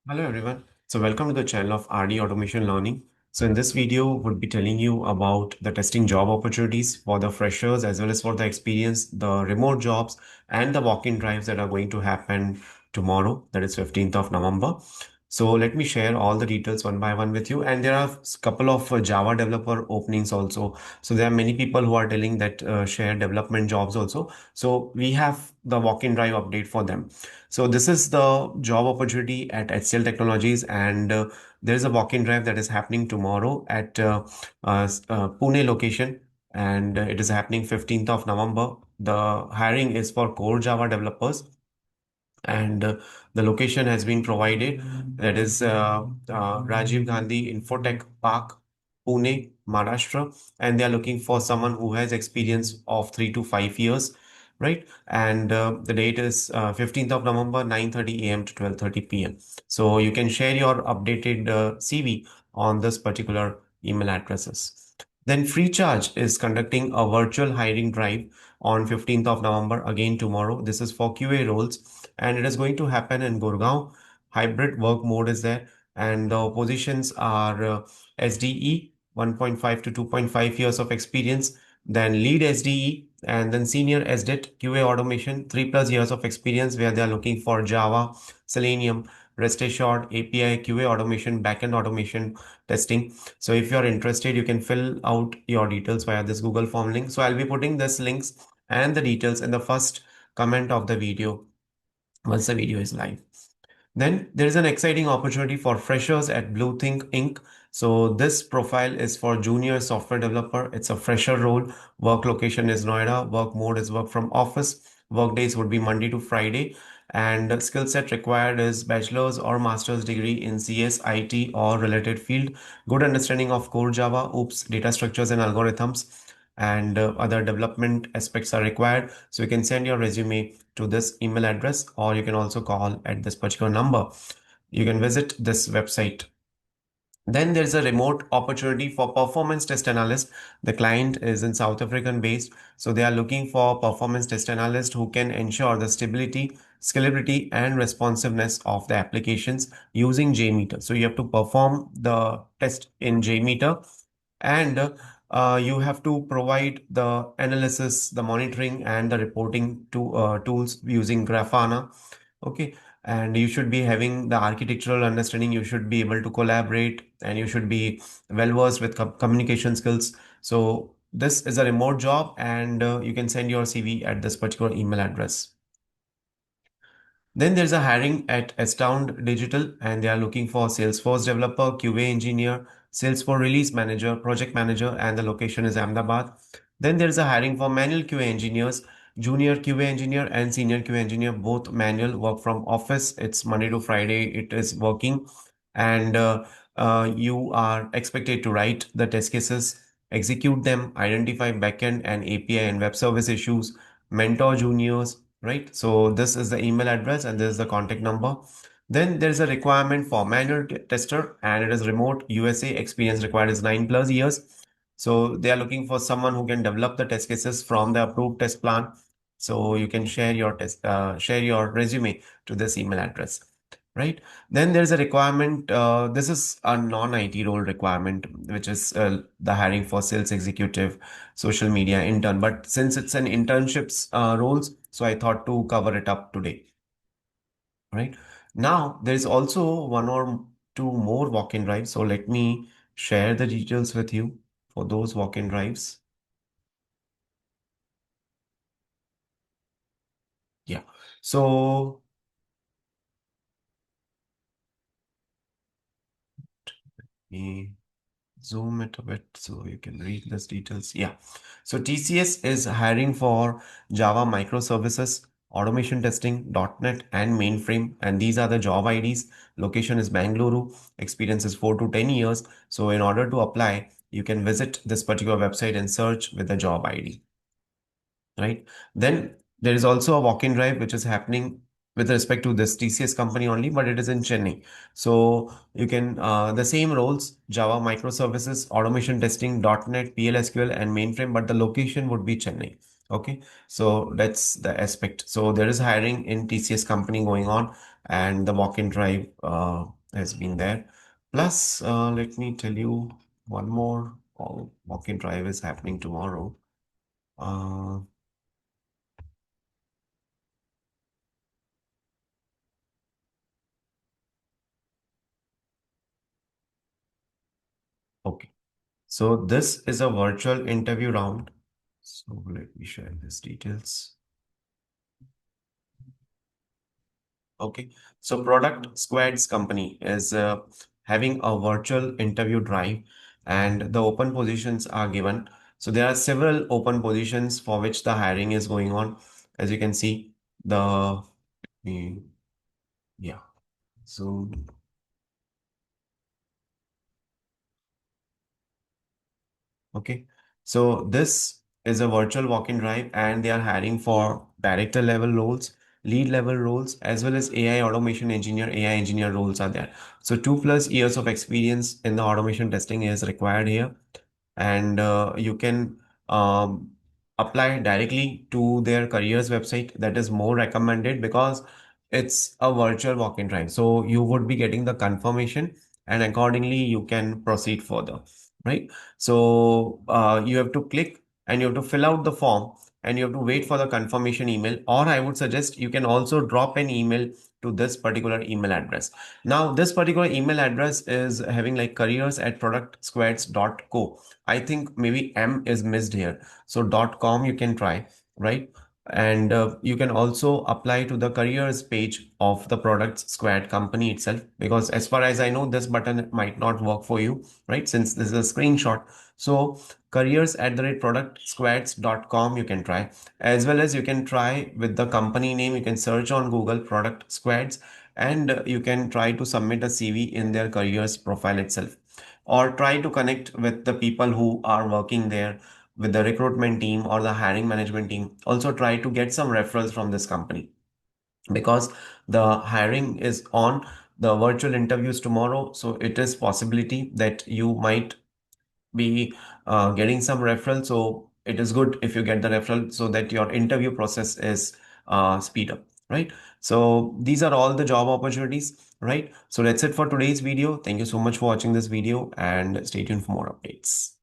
Hello everyone. So welcome to the channel of RD Automation Learning. So in this video, we'll be telling you about the testing job opportunities for the freshers as well as for the experience, the remote jobs and the walk-in drives that are going to happen tomorrow, that is 15th of November. So let me share all the details one by one with you. And there are a couple of Java developer openings also. So there are many people who are telling that share development jobs also. So we have the walk-in drive update for them. So this is the job opportunity at HCL Technologies, and there is a walk-in drive that is happening tomorrow at Pune location, and it is happening 15th of November. The hiring is for core Java developers, and the location has been provided. That is Rajiv Gandhi Infotech Park, Pune, Maharashtra, and they are looking for someone who has experience of 3 to 5 years, right? And the date is 15th of November, 9:30 a.m. to 12:30 p.m. So you can share your updated CV on this particular email addresses. Then Freecharge is conducting a virtual hiring drive on 15th of November, again tomorrow. This is for QA roles, and it is going to happen in Gurgaon. Hybrid work mode is there, and the positions are SDE 1.5 to 2.5 years of experience, then lead SDE, and then senior SDET QA automation 3+ years of experience, where they are looking for Java, Selenium, REST assured API QA automation, backend automation testing. So if you are interested, you can fill out your details via this Google form link. So I'll be putting this links and the details in the first comment of the video once the video is live. Then there is an exciting opportunity for freshers at Bluethink Inc. So this profile is for junior software developer. It's a fresher role. Work location is Noida. Work mode is work from office. Work days would be Monday to Friday. And the skill set required is bachelor's or master's degree in CS, IT, or related field. Good understanding of core Java, OOPS, data structures and algorithms, and other development aspects are required. So you can send your resume to this email address, or you can also call at this particular number. You can visit this website. Then there's a remote opportunity for performance test analyst. The client is in South African based, so they are looking for performance test analyst who can ensure the stability, scalability, and responsiveness of the applications using JMeter. So you have to perform the test in JMeter, and you have to provide the analysis, the monitoring, and the reporting to tools using Grafana. Okay, and you should be having the architectural understanding. You should be able to collaborate, and you should be well versed with communication skills. So this is a remote job, and you can send your CV at this particular email address. Then there's a hiring at Astound Digital, and they are looking for Salesforce developer, QA engineer, Salesforce release manager, project manager, and the location is Ahmedabad. Then there's a hiring for manual QA engineers, junior QA engineer and senior QA engineer, both manual, work from office. It's Monday to Friday. It is working, and you are expected to write the test cases, execute them, identify backend and API and web service issues, mentor juniors, right? So this is the email address and this is the contact number. Then there's a requirement for manual tester, and it is remote. USA experience required is 9+ years. So they are looking for someone who can develop the test cases from the approved test plan. So you can share your resume to this email address, right? Then there's a requirement. This is a non-IT role requirement, which is the hiring for sales executive, social media intern. But since it's an internships roles, so I thought to cover it up today, right? Now there is also one or two more walk-in drives. So let me share the details with you for those walk-in drives. Yeah. So let me zoom it a bit so you can read these details. Yeah. So TCS is hiring for Java microservices, automation testing, .NET, and mainframe. And these are the job IDs. Location is Bangalore. Experience is 4 to 10 years. So in order to apply, you can visit this particular website and search with the job ID, right? Then there is also a walk-in drive which is happening with respect to this TCS company only, but it is in Chennai. So you can the same roles: Java microservices, automation testing, .NET, PLSQL, and mainframe, but the location would be Chennai. Okay, so that's the aspect. So there is hiring in TCS company going on, and the walk-in drive has been there. Plus, let me tell you one more. Walk-in drive is happening tomorrow. Uh, okay. So this is a virtual interview round. So let me share these details. Okay. So Product Squads company is having a virtual interview drive, and the open positions are given. So there are several open positions for which the hiring is going on. As you can see, mm, yeah. So okay. So this is a virtual walk-in drive, and they are hiring for director level roles, lead level roles, as well as AI automation engineer, AI engineer roles are there. So 2+ years of experience in the automation testing is required here, and you can um, apply directly to their careers website. That is more recommended because it's a virtual walk-in drive. So you would be getting the confirmation, and accordingly you can proceed further, right? So you have to click and you have to fill out the form, and you have to wait for the confirmation email. Or I would suggest you can also drop an email to this particular email address. Now, this particular email address is having like careers at productsquads.co. I think maybe M is missed here. So .com you can try, right? And you can also apply to the careers page of the products squad company itself, because as far as I know, this button might not work for you, right? Since this is a screenshot. So careers at the rate productsquads.com you can try, as well as you can try with the company name. You can search on Google product squads, and you can try to submit a CV in their careers profile itself, or try to connect with the people who are working there, with the recruitment team or the hiring management team. Also try to get some referrals from this company, because the hiring is on, the virtual interviews tomorrow, so it is possibility that you might be getting some referral. So it is good if you get the referral, so that your interview process is speed up, right? So these are all the job opportunities, right? So that's it for today's video. Thank you so much for watching this video, and stay tuned for more updates.